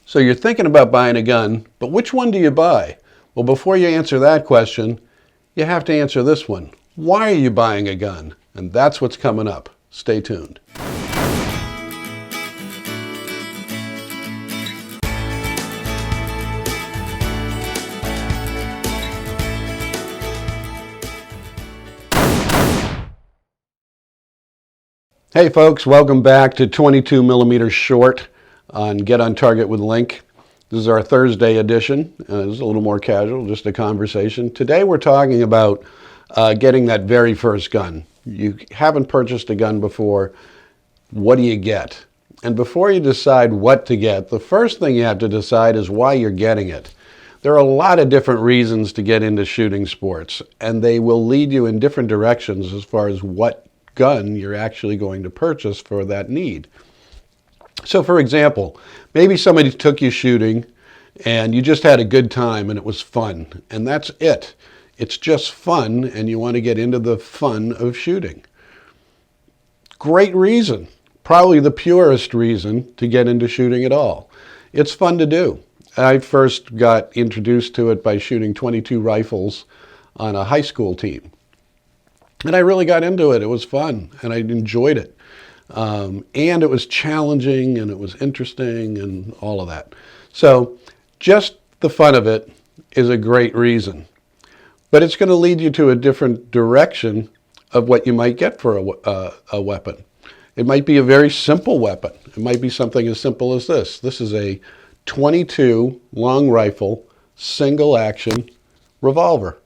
So you're thinking about buying a gun, but which one do you buy? Well, before you answer that question, you have to answer this one. Why are you buying a gun? And that's what's coming up. Stay tuned. Hey folks, welcome back to 22 millimeter short on Get on Target with Link. This is our Thursday edition. It's a little more casual, just a conversation. Today we're talking about getting that very first gun. You haven't purchased a gun before. What do you get? And before you decide what to get, the first thing you have to decide is why you're getting it. There are a lot of different reasons to get into shooting sports, and they will lead you in different directions as far as what gun you're actually going to purchase for that need. So for example, maybe somebody took you shooting and you just had a good time and it was fun, and that's it. It's just fun and you want to get into the fun of shooting. Great reason, probably the purest reason to get into shooting at all. It's fun to do. I first got introduced to it by shooting .22 rifles on a high school team. And I really got into it. It was fun, and I enjoyed it. And it was challenging, and it was interesting, and all of that. So just the fun of it is a great reason. But it's going to lead you to a different direction of what you might get for a weapon. It might be a very simple weapon. It might be something as simple as this. This is a .22 long rifle, single action revolver.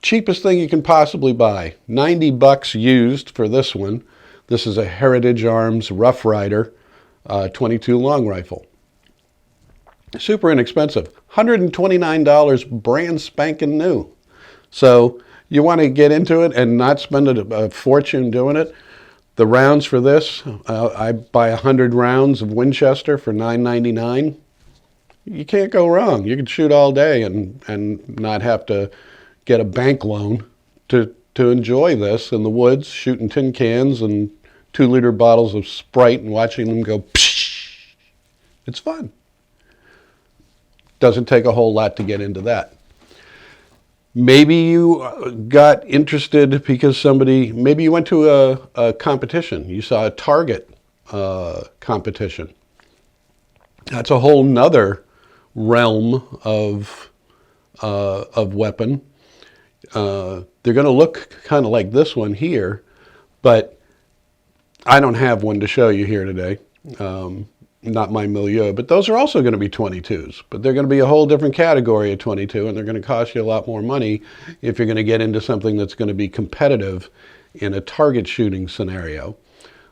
Cheapest thing you can possibly buy. 90 bucks used for this one. This is a Heritage Arms Rough Rider .22 long rifle. Super inexpensive. $129 brand spanking new. So you want to get into it and not spend a fortune doing it. The rounds for this, I buy 100 rounds of Winchester for $9.99. You can't go wrong. You can shoot all day and not have to get a bank loan to enjoy this in the woods, shooting tin cans and 2-liter bottles of Sprite and watching them go psh. It's fun. Doesn't take a whole lot to get into that. Maybe you got interested because maybe you went to a competition. You saw a target competition. That's a whole nother realm of weapon. They're going to look kind of like this one here, but I don't have one to show you here today. Not my milieu, but those are also going to be .22s, but they're going to be a whole different category of .22, and they're going to cost you a lot more money if you're going to get into something that's going to be competitive in a target shooting scenario.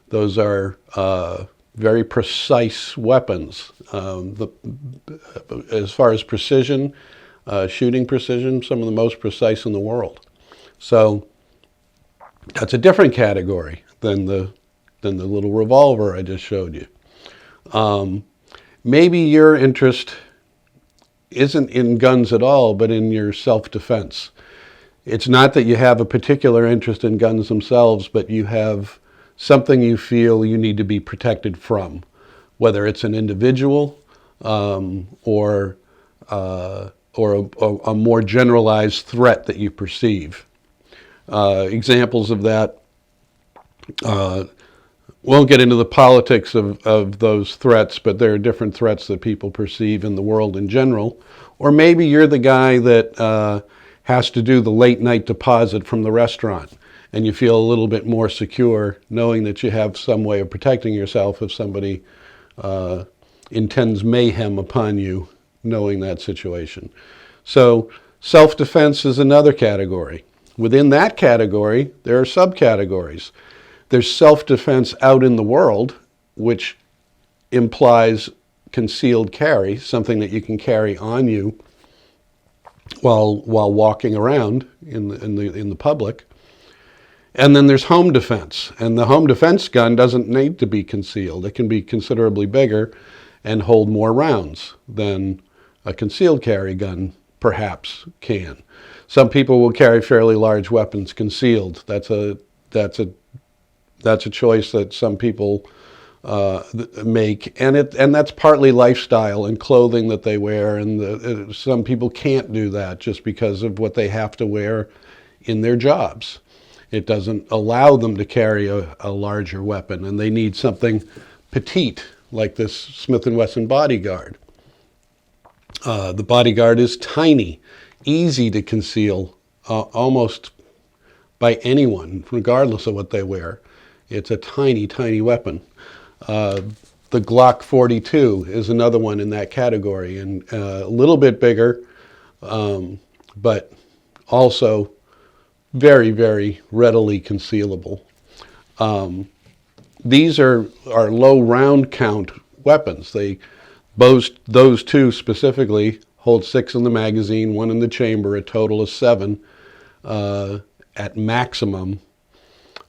Those are very precise weapons. As far as precision, shooting precision, some of the most precise in the world. So that's a different category than the little revolver I just showed you. Maybe your interest isn't in guns at all, but in your self-defense. It's not that you have a particular interest in guns themselves, but you have something you feel you need to be protected from, whether it's an individual or a more generalized threat that you perceive. Examples of that, won't get into the politics of those threats, but there are different threats that people perceive in the world in general. Or maybe you're the guy that has to do the late night deposit from the restaurant, and you feel a little bit more secure knowing that you have some way of protecting yourself if somebody intends mayhem upon you, knowing that situation. So self-defense is another category. Within that category, there are subcategories. There's self-defense out in the world, which implies concealed carry, something that you can carry on you while walking around in the public. And then there's home defense, and the home defense gun doesn't need to be concealed. It can be considerably bigger and hold more rounds than a concealed carry gun perhaps can. Some people will carry fairly large weapons concealed. That's a choice that some people make, and that's partly lifestyle and clothing that they wear, and some people can't do that just because of what they have to wear in their jobs. It doesn't allow them to carry a larger weapon, and they need something petite like this Smith & Wesson Bodyguard. The Bodyguard is tiny, easy to conceal almost by anyone, regardless of what they wear. It's a tiny, tiny weapon. The Glock 42 is another one in that category, and a little bit bigger, but also very, very readily concealable. These are low round count weapons. They boast, those two specifically, hold 6 in the magazine, 1 in the chamber, a total of 7 at maximum.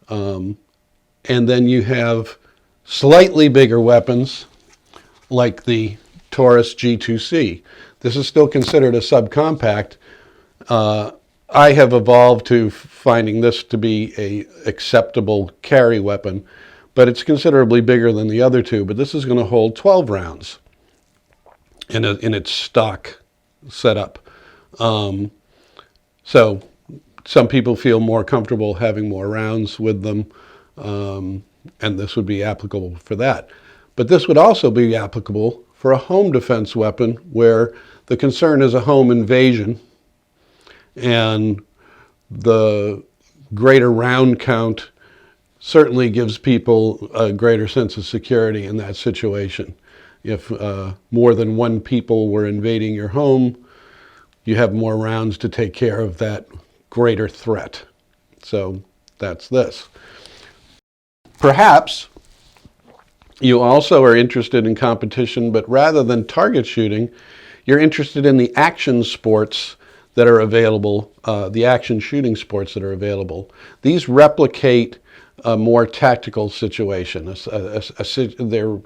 And then you have slightly bigger weapons like the Taurus G2c. This is still considered a subcompact. I have evolved to finding this to be a acceptable carry weapon, but it's considerably bigger than the other two. But this is going to hold 12 rounds in its stock setup. So some people feel more comfortable having more rounds with them, and this would be applicable for that. But this would also be applicable for a home defense weapon where the concern is a home invasion, and the greater round count certainly gives people a greater sense of security in that situation. If more than one people were invading your home, you have more rounds to take care of that greater threat. So that's this. Perhaps you also are interested in competition, but rather than target shooting, you're interested in the action sports that are available, the action shooting sports that are available. These replicate a more tactical situation. They're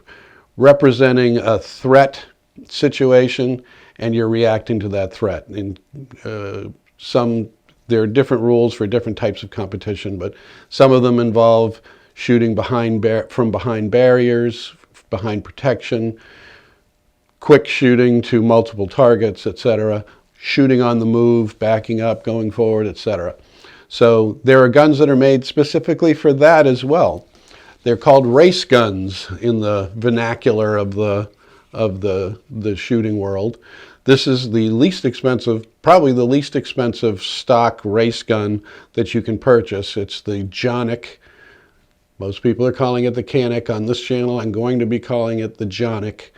representing a threat situation, and you're reacting to that threat. And there are different rules for different types of competition, but some of them involve shooting from behind barriers, behind protection, quick shooting to multiple targets, etc., shooting on the move, backing up, going forward, etc. So there are guns that are made specifically for that as well. They're called race guns in the vernacular of the shooting world. This is the least expensive, probably the least expensive stock race gun that you can purchase. It's the Jonic. Most people are calling it the Canik on this channel. I'm going to be calling it the Jonic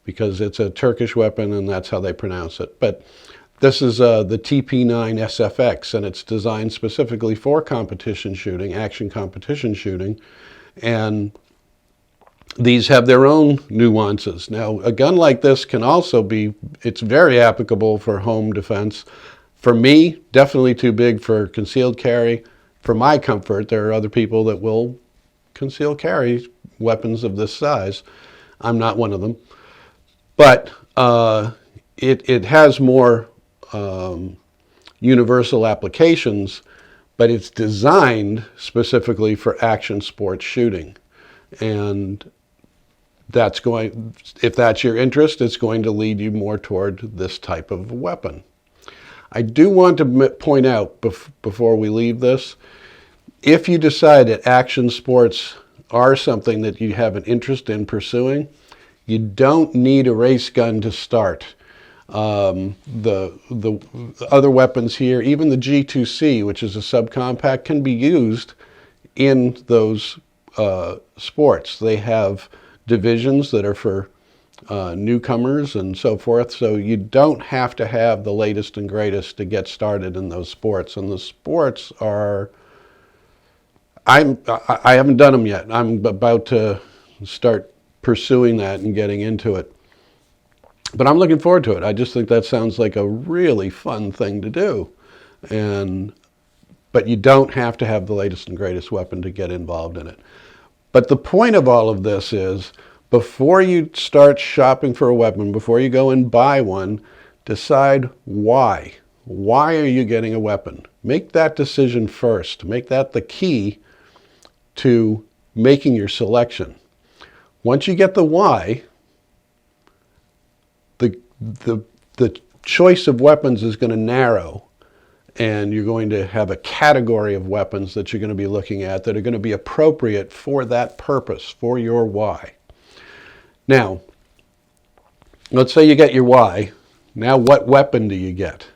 because it's a Turkish weapon and that's how they pronounce it. But this is the Tp9 Sfx, and it's designed specifically for competition shooting, action competition shooting. And these have their own nuances. Now, a gun like this can also be, it's very applicable for home defense. For me, definitely too big for concealed carry. For my comfort, there are other people that will conceal carry weapons of this size. I'm not one of them. But it has more universal applications, but it's designed specifically for action sports shooting. And that's going, if that's your interest, it's going to lead you more toward this type of weapon. I do want to point out before we leave this, if you decide that action sports are something that you have an interest in pursuing, you don't need a race gun to start. The other weapons here, even the G2c, which is a subcompact, can be used in those sports. They have divisions that are for newcomers and so forth, so you don't have to have the latest and greatest to get started in those sports. And the sports are, I haven't done them yet. I'm about to start pursuing that and getting into it. But I'm looking forward to it. I just think that sounds like a really fun thing to do. But you don't have to have the latest and greatest weapon to get involved in it. But the point of all of this is, before you start shopping for a weapon, before you go and buy one, decide why. Why are you getting a weapon? Make that decision first. Make that the key to making your selection. Once you get the why, the choice of weapons is going to narrow, and you're going to have a category of weapons that you're going to be looking at that are going to be appropriate for that purpose, for your why. Now, let's say you get your why. Now, what weapon do you get?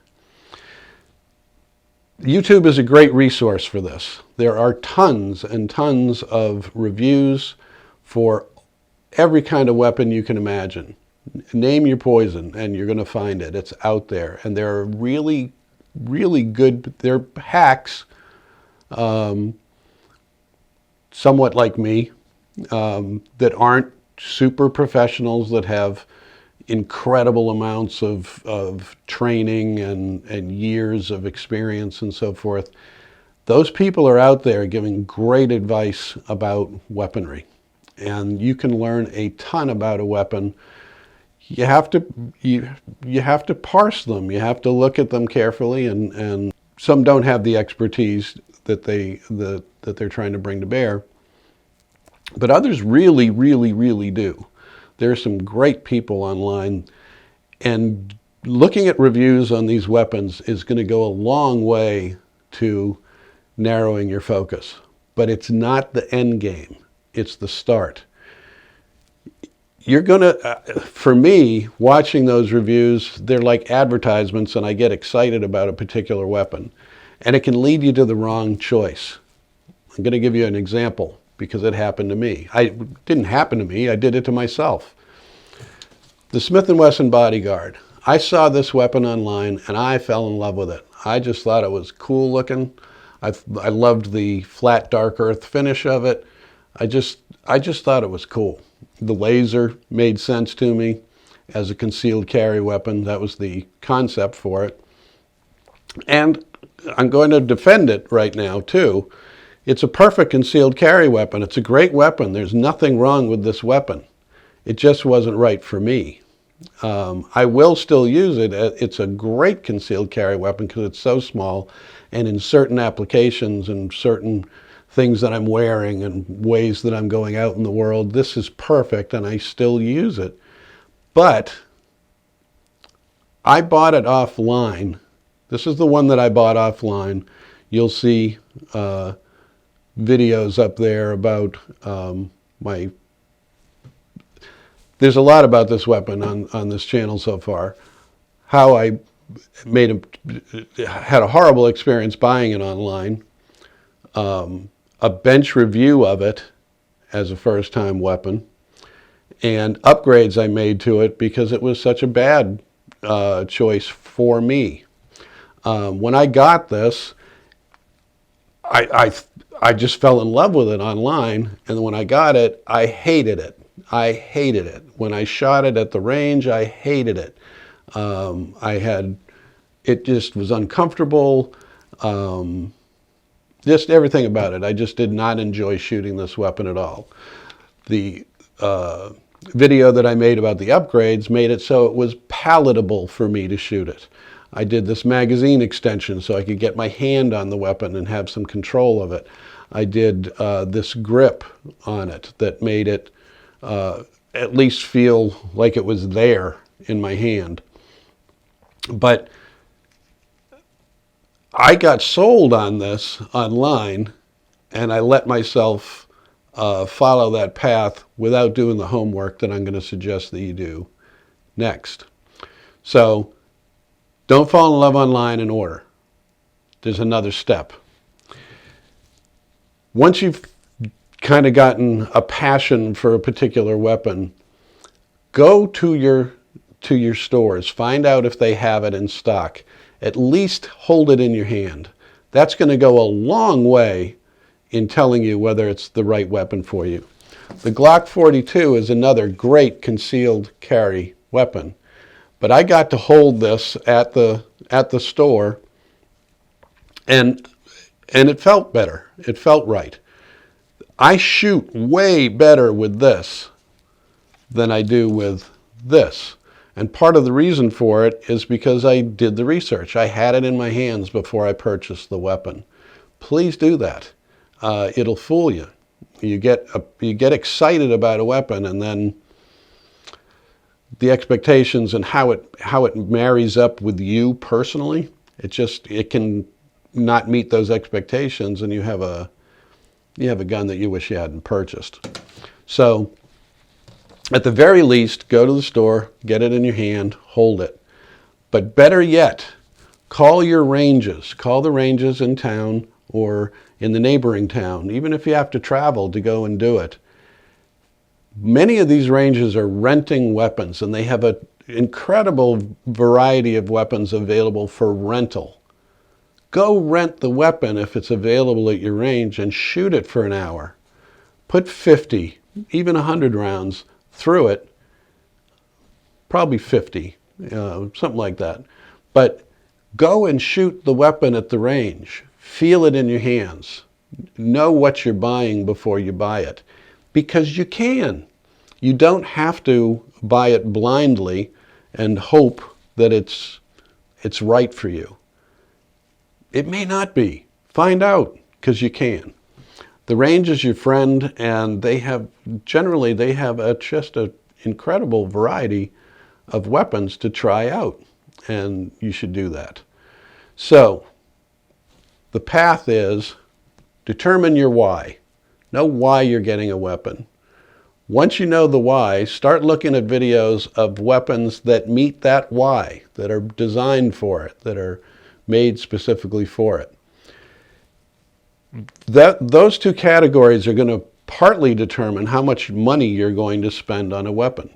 YouTube is a great resource for this. There are tons and tons of reviews for every kind of weapon you can imagine. Name your poison and you're going to find it. It's out there. And there are really, really good, they're hacks, somewhat like me, that aren't super professionals, that have incredible amounts of training and years of experience and so forth. Those people are out there giving great advice about weaponry. And you can learn a ton about a weapon. You have to parse them. You have to look at them carefully, and some don't have the expertise that they're trying to bring to bear. But others really, really, really do. There are some great people online, and looking at reviews on these weapons is going to go a long way to narrowing your focus. But it's not the end game. It's the start. You're going to, for me, watching those reviews, they're like advertisements, and I get excited about a particular weapon. And it can lead you to the wrong choice. I'm going to give you an example because it happened to me. It didn't happen to me, I did it to myself. The Smith & Wesson Bodyguard. I saw this weapon online and I fell in love with it. I just thought it was cool looking. I loved the flat dark earth finish of it. I just thought it was cool. The laser made sense to me as a concealed carry weapon. That was the concept for it. And I'm going to defend it right now too. It's a perfect concealed carry weapon. It's a great weapon. There's nothing wrong with this weapon. It just wasn't right for me. I will still use it. It's a great concealed carry weapon because it's so small, and in certain applications and certain things that I'm wearing and ways that I'm going out in the world, this is perfect, and I still use it. But I bought it offline. This is the one that I bought offline. You'll see videos up there about there's a lot about this weapon on this channel so far. How I had a horrible experience buying it online. A bench review of it as a first-time weapon, and upgrades I made to it because it was such a bad choice for me. When I got this, I just fell in love with it online, and when I got it, I hated it. I hated it. When I shot it at the range, I hated it. It just was uncomfortable. Just everything about it. I just did not enjoy shooting this weapon at all. The video that I made about the upgrades made it so it was palatable for me to shoot it. I did this magazine extension so I could get my hand on the weapon and have some control of it. I did this grip on it that made it at least feel like it was there in my hand. But I got sold on this online, and I let myself follow that path without doing the homework that I'm going to suggest that you do next. So don't fall in love online and order. There's another step. Once you've kind of gotten a passion for a particular weapon, go to your stores. Find out if they have it in stock. At least hold it in your hand. That's going to go a long way in telling you whether it's the right weapon for you. The Glock 42 is another great concealed carry weapon. But I got to hold this at the store, and it felt better. It felt right. I shoot way better with this than I do with this. And part of the reason for it is because I did the research. I had it in my hands before I purchased the weapon. Please do that. It'll fool you. You get excited about a weapon, and then the expectations and how it marries up with you personally, it can not meet those expectations, and you have a gun that you wish you hadn't purchased. So at the very least, go to the store, get it in your hand, hold it. But better yet, call your ranges. Call the ranges in town or in the neighboring town, even if you have to travel to go and do it. Many of these ranges are renting weapons, and they have an incredible variety of weapons available for rental. Go rent the weapon if it's available at your range and shoot it for an hour. Put 50, even 100 rounds through it, probably 50, something like that. But go and shoot the weapon at the range. Feel it in your hands. Know what you're buying before you buy it, because you can. You don't have to buy it blindly and hope that it's right for you. It may not be. Find out, because you can. The range is your friend, and they have just an incredible variety of weapons to try out, and you should do that. So the path is determine your why. Know why you're getting a weapon. Once you know the why, start looking at videos of weapons that meet that why, that are designed for it, that are made specifically for it. Those two categories are going to partly determine how much money you're going to spend on a weapon.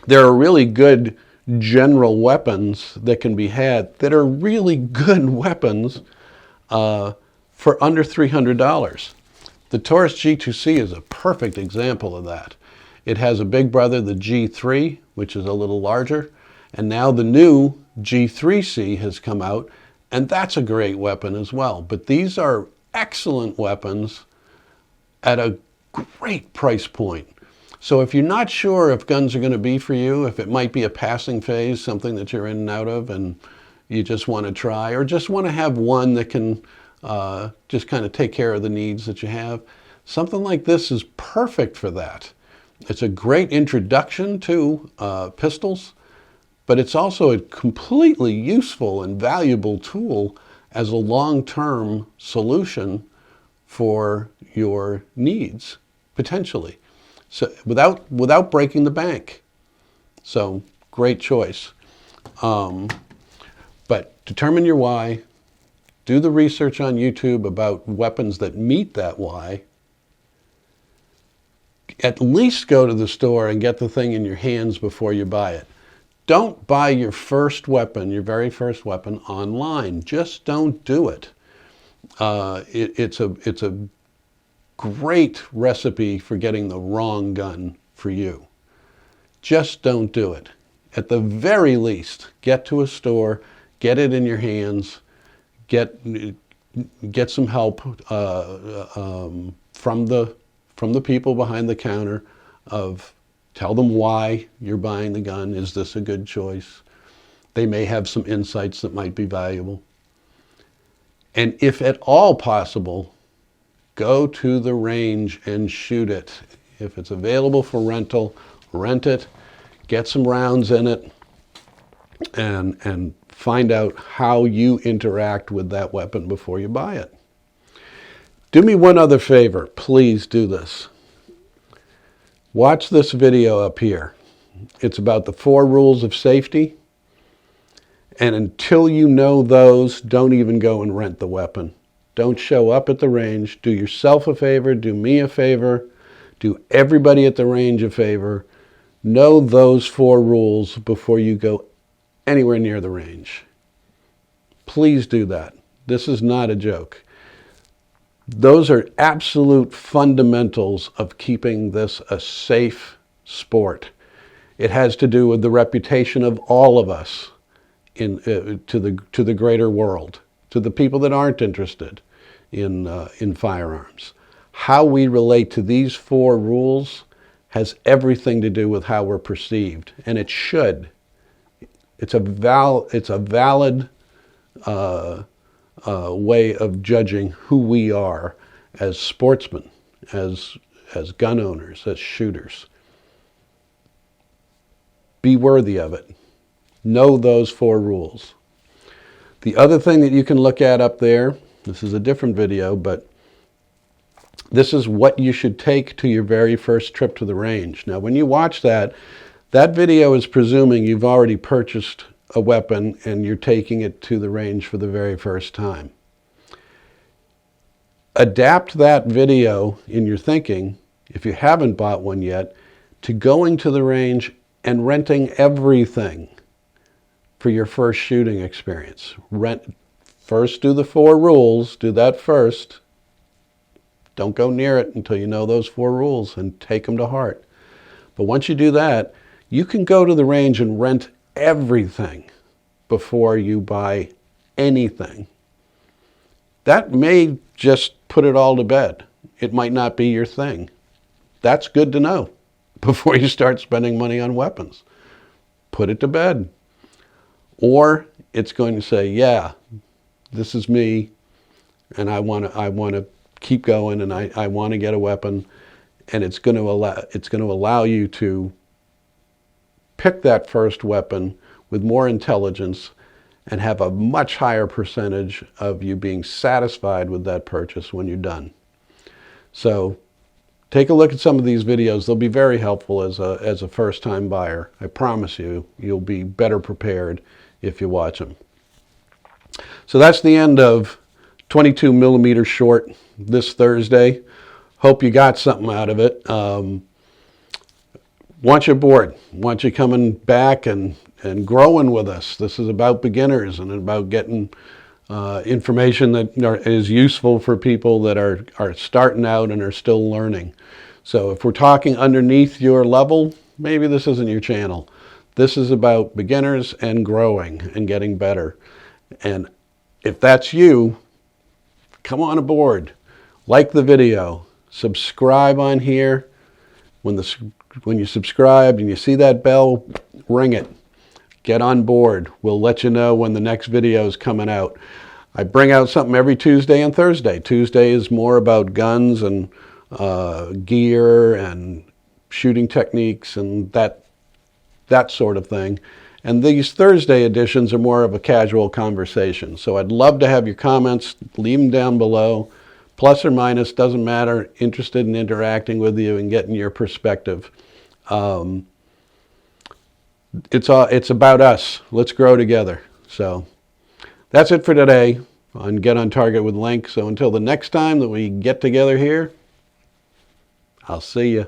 There are really good general weapons that can be had that are really good weapons for under $300. The Taurus G2c is a perfect example of that. It has a big brother, the G3, which is a little larger, and now the new G3c has come out, and that's a great weapon as well. But these are excellent weapons at a great price point. So if you're not sure if guns are going to be for you, if it might be a passing phase, something that you're in and out of, and you just want to try, or just want to have one that can just kind of take care of the needs that you have, something like this is perfect for that. It's a great introduction to pistols, but it's also a completely useful and valuable tool as a long-term solution for your needs, potentially. So without breaking the bank. So great choice. But determine your why. Do the research on YouTube about weapons that meet that why. At least go to the store and get the thing in your hands before you buy it. Don't buy your first weapon, your very first weapon, online. Just don't do it. It's a great recipe for getting the wrong gun for you. Just don't do it. At the very least, get to a store, get it in your hands, get some help from the people behind the counter. Tell them why you're buying the gun. Is this a good choice? They may have some insights that might be valuable. And if at all possible, go to the range and shoot it. If it's available for rental, rent it, get some rounds in it, and find out how you interact with that weapon before you buy it. Do me one other favor. Please do this. Watch this video up here. It's about the 4 rules of safety. And until you know those, don't even go and rent the weapon. Don't show up at the range. Do yourself a favor. Do me a favor. Do everybody at the range a favor. Know those 4 rules before you go anywhere near the range. Please do that. This is not a joke. Those are absolute fundamentals of keeping this a safe sport. It has to do with the reputation of all of us to the greater world, to the people that aren't interested in firearms. How we relate to these 4 rules has everything to do with how we're perceived, and it should. It's a valid way of judging who we are as sportsmen as gun owners, as shooters. Be worthy of it. Know those 4 rules. The other thing that you can look at up there, this is a different video, but this is what you should take to your very first trip to the range. Now, when you watch that, that video is presuming you've already purchased a weapon and you're taking it to the range for the very first time. Adapt that video in your thinking, if you haven't bought one yet, to going to the range and renting everything for your first shooting experience. First do the 4 rules, do that first. Don't go near it until you know those 4 rules and take them to heart. But once you do that, you can go to the range and rent everything before you buy anything. That may just put it all to bed. It might not be your thing. That's good to know before you start spending money on weapons. Put it to bed. Or it's going to say, yeah, this is me, and I want to keep going, and I want to get a weapon, and it's going to allow you to pick that first weapon with more intelligence and have a much higher percentage of you being satisfied with that purchase when you're done. So take a look at some of these videos. They'll be very helpful as a first-time buyer. I promise you, you'll be better prepared if you watch them. So that's the end of 22 millimeter short this Thursday. Hope you got something out of it. Want you aboard. Want you coming back and growing with us. This is about beginners and about getting information that is useful for people that are starting out and are still learning. So if we're talking underneath your level, maybe this isn't your channel. This is about beginners and growing and getting better. And if that's you, come on aboard. Like the video. Subscribe on here. When you subscribe and you see that bell, ring it. Get on board. We'll let you know when the next video is coming out. I bring out something every Tuesday and Thursday. Tuesday is more about guns and gear and shooting techniques and that sort of thing. And these Thursday editions are more of a casual conversation. So I'd love to have your comments. Leave them down below. Plus or minus, doesn't matter. Interested in interacting with you and getting your perspective. It's about us. Let's grow together. So that's it for today on Get on Target with Link. So until the next time that we get together here, I'll see you.